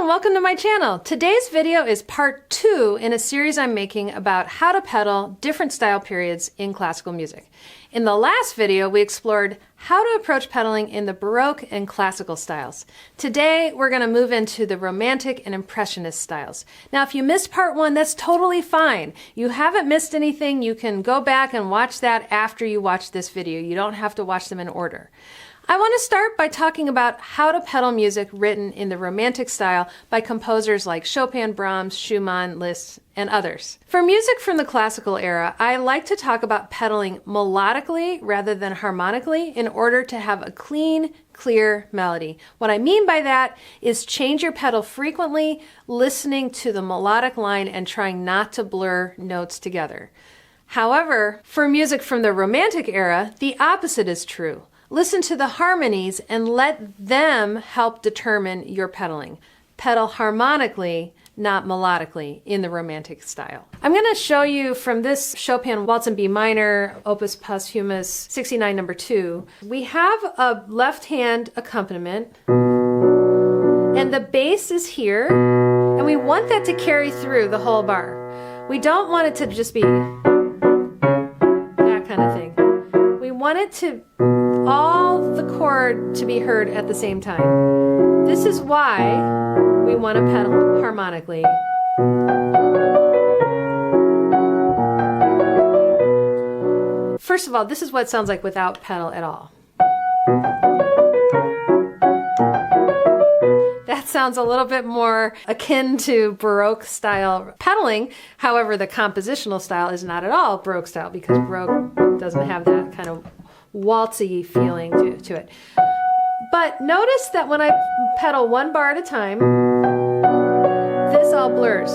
and welcome to my channel. Today's video is part 2 in a series I'm making about how to pedal different style periods in classical music. In the last video, we explored how to approach pedaling in the Baroque and classical styles. Today, we're going to move into the Romantic and Impressionist styles. Now, if you missed part 1, that's totally fine. You haven't missed anything. You can go back and watch that after you watch this video. You don't have to watch them in order. I want to start by talking about how to pedal music written in the Romantic style by composers like Chopin, Brahms, Schumann, Liszt, and others. For music from the classical era, I like to talk about pedaling melodically rather than harmonically in order to have a clean, clear melody. What I mean by that is change your pedal frequently, listening to the melodic line and trying not to blur notes together. However, for music from the Romantic era, the opposite is true. Listen to the harmonies and let them help determine your pedaling. Pedal harmonically, not melodically, in the Romantic style. I'm going to show you from this Chopin Waltz in B minor, Opus Posthumous 69 number 2. We have a left hand accompaniment, and the bass is here, and we want that to carry through the whole bar. We don't want it to just be that kind of thing. We want it to all the chord to be heard at the same time. This is why we want to pedal harmonically. First of all, this is what it sounds like without pedal at all. That sounds a little bit more akin to Baroque style pedaling. However, the compositional style is not at all Baroque style because Baroque doesn't have that kind of waltzy feeling to it. But notice that when I pedal one bar at a time, this all blurs.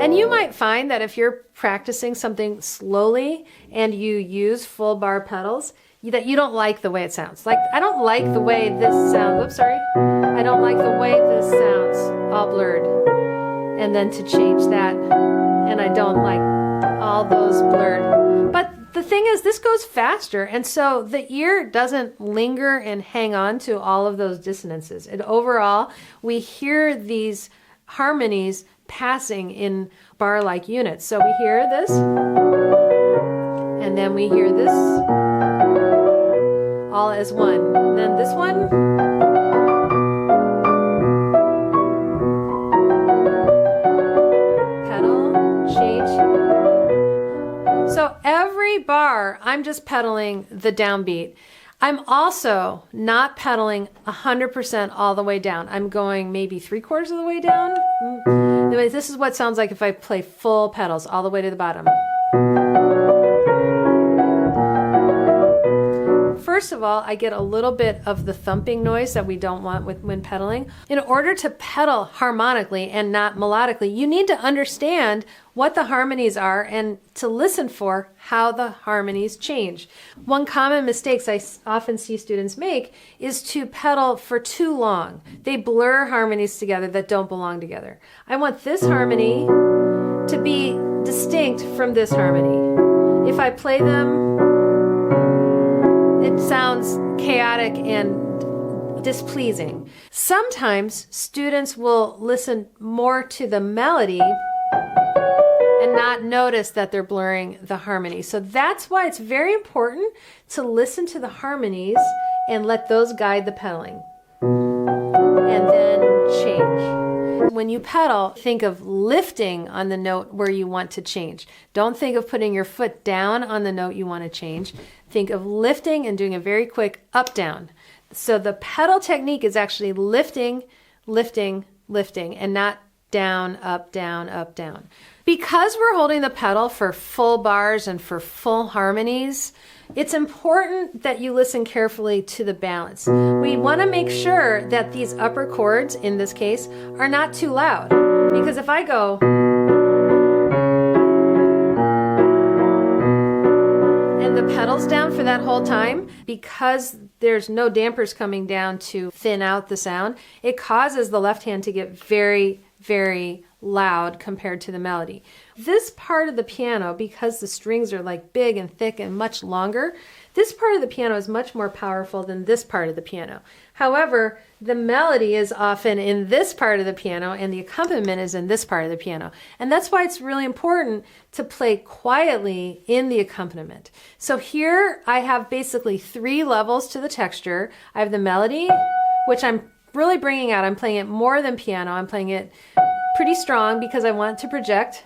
And you might find that if you're practicing something slowly and you use full bar pedals, that you don't like the way it sounds. Like, I don't like the way this sounds. Oops, sorry. I don't like the way this sounds all blurred. And then to change that, and I don't like all those blurred. But the thing is, this goes faster, and so the ear doesn't linger and hang on to all of those dissonances. And overall, we hear these harmonies passing in bar-like units. So we hear this, and then we hear this, all as one. And then this one, pedal, change. So every bar, I'm just pedaling the downbeat. I'm also not pedaling 100% all the way down. I'm going maybe 3/4 of the way down. Anyways, this is what it sounds like if I play full pedals all the way to the bottom. First of all, I get a little bit of the thumping noise that we don't want when pedaling. In order to pedal harmonically and not melodically, you need to understand what the harmonies are and to listen for how the harmonies change. One common mistake I often see students make is to pedal for too long. They blur harmonies together that don't belong together. I want this harmony to be distinct from this harmony. If I play them, it sounds chaotic and displeasing. Sometimes students will listen more to the melody and not notice that they're blurring the harmony. So that's why it's very important to listen to the harmonies and let those guide the pedaling. And then change. When you pedal, think of lifting on the note where you want to change. Don't think of putting your foot down on the note you want to change. Think of lifting and doing a very quick up-down. So the pedal technique is actually lifting, lifting, lifting, and not down, up, down, up, down. Because we're holding the pedal for full bars and for full harmonies, it's important that you listen carefully to the balance. We want to make sure that these upper chords, in this case, are not too loud. Because if I go, and the pedal's down for that whole time, because there's no dampers coming down to thin out the sound, it causes the left hand to get very very loud compared to the melody. This part of the piano, because the strings are like big and thick and much longer, this part of the piano is much more powerful than this part of the piano. However, the melody is often in this part of the piano and the accompaniment is in this part of the piano. And that's why it's really important to play quietly in the accompaniment. So here I have basically 3 levels to the texture. I have the melody, which I'm really bringing out. I'm playing it more than piano. I'm playing it pretty strong because I want to project.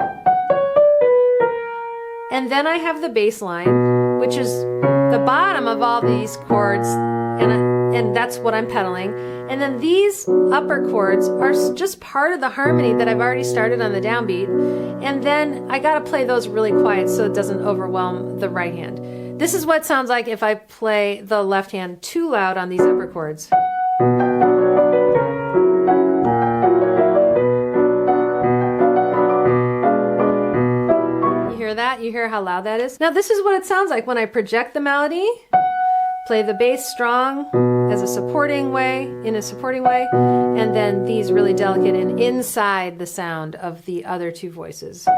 And then I have the bass line, which is the bottom of all these chords, and that's what I'm pedaling. And then these upper chords are just part of the harmony that I've already started on the downbeat. And then I gotta play those really quiet so it doesn't overwhelm the right hand. This is what it sounds like if I play the left hand too loud on these upper chords. That you hear how loud that is. Now this is what it sounds like when I project the melody, play the bass strong as a supporting way, and then these really delicate and inside the sound of the other 2 voices.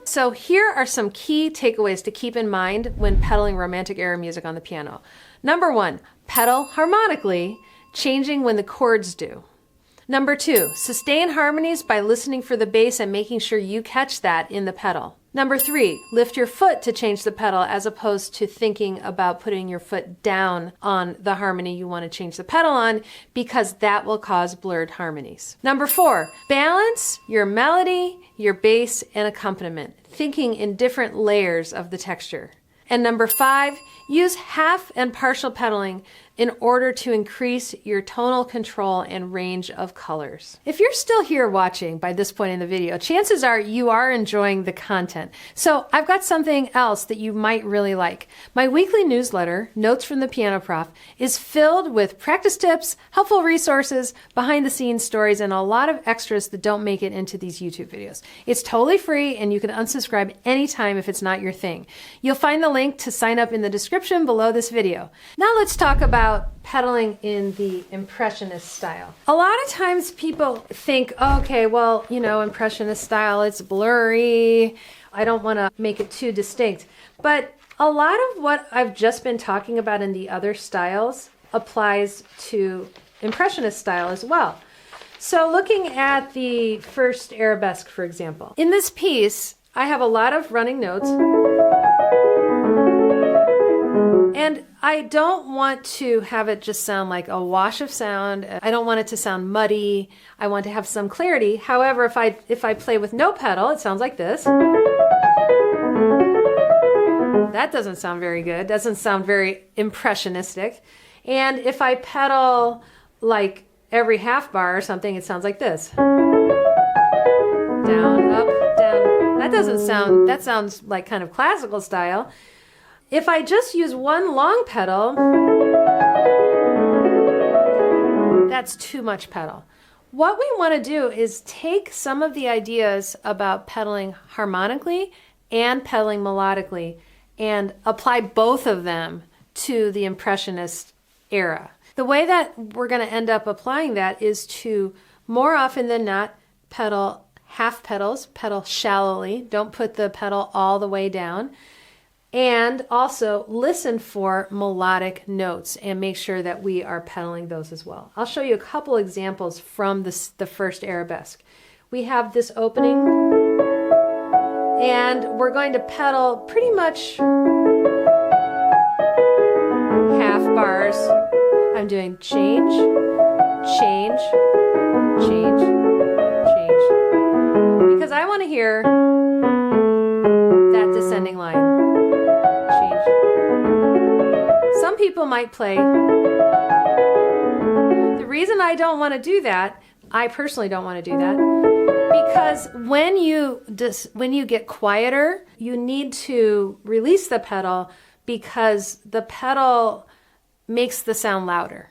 So here are some key takeaways to keep in mind when pedaling Romantic era music on the piano. Number 1, pedal harmonically, changing when the chords do. Number 2, sustain harmonies by listening for the bass and making sure you catch that in the pedal. Number 3, lift your foot to change the pedal as opposed to thinking about putting your foot down on the harmony you want to change the pedal on, because that will cause blurred harmonies. Number 4, balance your melody, your bass, and accompaniment, thinking in different layers of the texture. And number 5, use half and partial pedaling in order to increase your tonal control and range of colors. If you're still here watching by this point in the video, chances are you are enjoying the content. So I've got something else that you might really like. My weekly newsletter, Notes from the Piano Prof, is filled with practice tips, helpful resources, behind the scenes stories, and a lot of extras that don't make it into these YouTube videos. It's totally free and you can unsubscribe anytime if it's not your thing. You'll find the link to sign up in the description below this video. Now let's talk about pedaling in the Impressionist style. A lot of times people think, okay, well, you know, Impressionist style, it's blurry. I don't want to make it too distinct. But a lot of what I've just been talking about in the other styles applies to Impressionist style as well. So looking at the first arabesque, for example. In this piece, I have a lot of running notes. And I don't want to have it just sound like a wash of sound. I don't want it to sound muddy. I want to have some clarity. However, if I play with no pedal, it sounds like this. That doesn't sound very good. Doesn't sound very impressionistic. And if I pedal like every half bar or something, it sounds like this. Down, up, down. That sounds like kind of classical style. If I just use one long pedal, that's too much pedal. What we want to do is take some of the ideas about pedaling harmonically and pedaling melodically and apply both of them to the Impressionist era. The way that we're going to end up applying that is to, more often than not, pedal half pedals, pedal shallowly, don't put the pedal all the way down. And also listen for melodic notes and make sure that we are pedaling those as well. I'll show you a couple examples from the first arabesque. We have this opening, and we're going to pedal pretty much half bars. I'm doing change, change, change, change, because I want to hear that descending line. Some people might play. The reason I don't want to do that, I personally don't want to do that, because when you get quieter, you need to release the pedal, because the pedal makes the sound louder.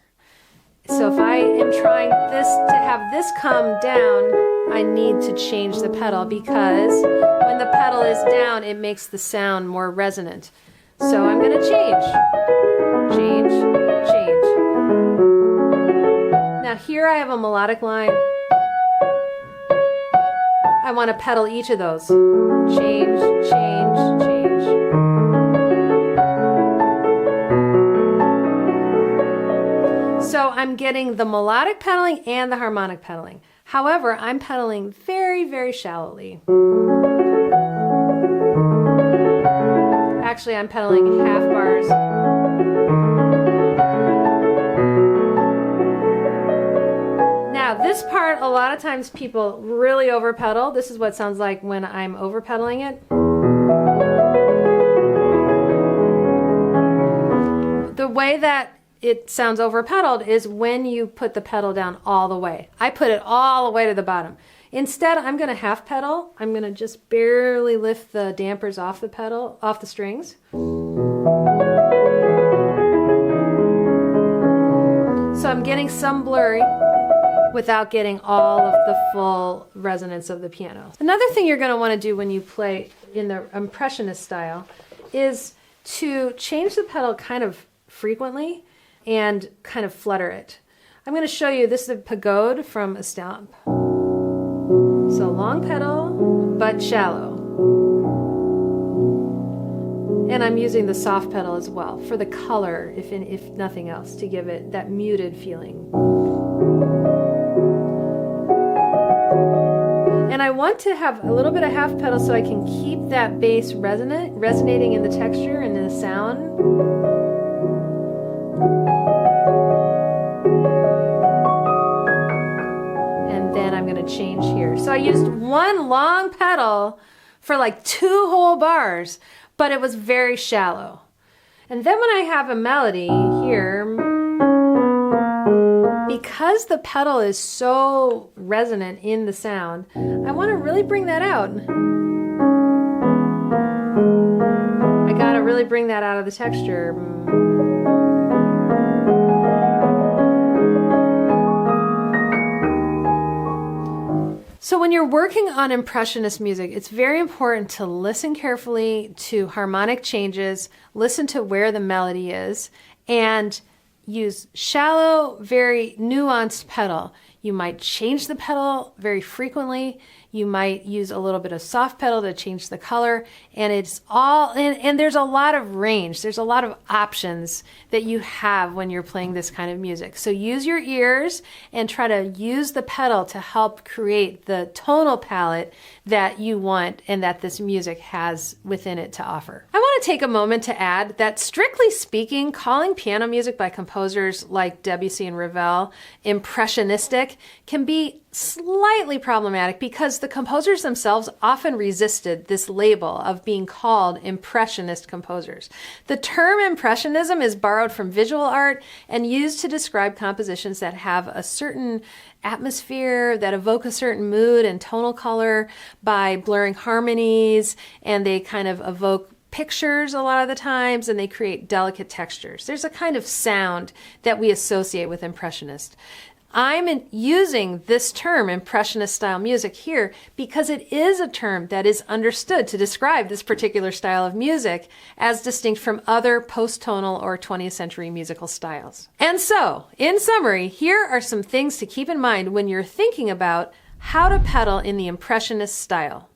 So if I am trying this to have this come down, I need to change the pedal because when the pedal is down, it makes the sound more resonant. So I'm going to change. Now here I have a melodic line. I want to pedal each of those. Change. So I'm getting the melodic pedaling and the harmonic pedaling. However, I'm pedaling very, very shallowly. Actually, I'm pedaling half bars. Now, this part, a lot of times people really over pedal. This is what it sounds like when I'm over pedaling it. The way that it sounds over pedaled is when you put the pedal down all the way. I put it all the way to the bottom. Instead, I'm going to half pedal. I'm going to just barely lift the dampers off the pedal, off the strings. So I'm getting some blurry without getting all of the full resonance of the piano. Another thing you're going to want to do when you play in the Impressionist style is to change the pedal kind of frequently and kind of flutter it. I'm going to show you, this is a Pagode from Estampes. So long pedal, but shallow. And I'm using the soft pedal as well for the color, if nothing else, to give it that muted feeling. And I want to have a little bit of half pedal so I can keep that bass resonating in the texture and in the sound. Change here. So I used one long pedal for like 2 whole bars, but it was very shallow. And then when I have a melody here, because the pedal is so resonant in the sound, I want to really bring that out. I got to really bring that out of the texture. So when you're working on Impressionist music, it's very important to listen carefully to harmonic changes, listen to where the melody is, and use shallow, very nuanced pedal. You might change the pedal very frequently. You might use a little bit of soft pedal to change the color, and it's all, and there's a lot of range. There's a lot of options that you have when you're playing this kind of music. So use your ears and try to use the pedal to help create the tonal palette that you want and that this music has within it to offer. I want to take a moment to add that, strictly speaking, calling piano music by composers like Debussy and Ravel impressionistic can be slightly problematic because the composers themselves often resisted this label of being called impressionist composers. The term impressionism is borrowed from visual art and used to describe compositions that have a certain atmosphere, that evoke a certain mood and tonal color by blurring harmonies, and they kind of evoke pictures a lot of the times, and they create delicate textures. There's a kind of sound that we associate with Impressionist. I'm using this term, Impressionist style music, here because it is a term that is understood to describe this particular style of music as distinct from other post-tonal or 20th century musical styles. And so, in summary, here are some things to keep in mind when you're thinking about how to pedal in the Impressionist style.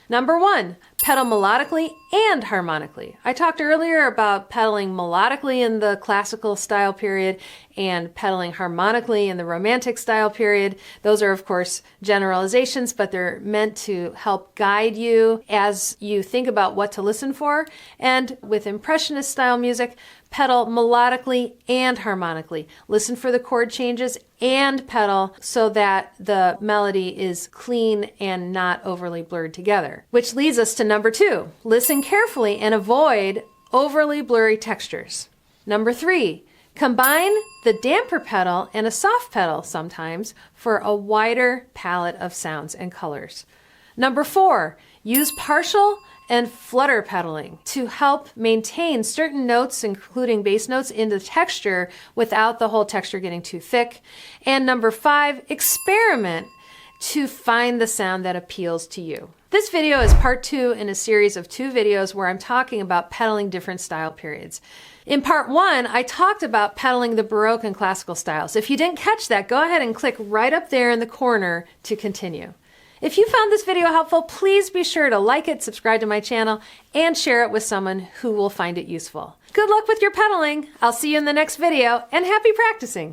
Number 1, pedal melodically and harmonically. I talked earlier about pedaling melodically in the classical style period and pedaling harmonically in the romantic style period. Those are, of course, generalizations, but they're meant to help guide you as you think about what to listen for. And with Impressionist style music, pedal melodically and harmonically. Listen for the chord changes and pedal so that the melody is clean and not overly blurred together. Which leads us to number 2, listen carefully and avoid overly blurry textures. Number 3, combine the damper pedal and a soft pedal sometimes for a wider palette of sounds and colors. Number 4, use partial and flutter pedaling to help maintain certain notes, including bass notes, in the texture without the whole texture getting too thick. And number 5, experiment to find the sound that appeals to you. This video is part 2 in a series of 2 videos where I'm talking about pedaling different style periods. In part 1, I talked about pedaling the Baroque and classical styles. If you didn't catch that, go ahead and click right up there in the corner to continue. If you found this video helpful, please be sure to like it, subscribe to my channel, and share it with someone who will find it useful. Good luck with your pedaling. I'll see you in the next video, and happy practicing!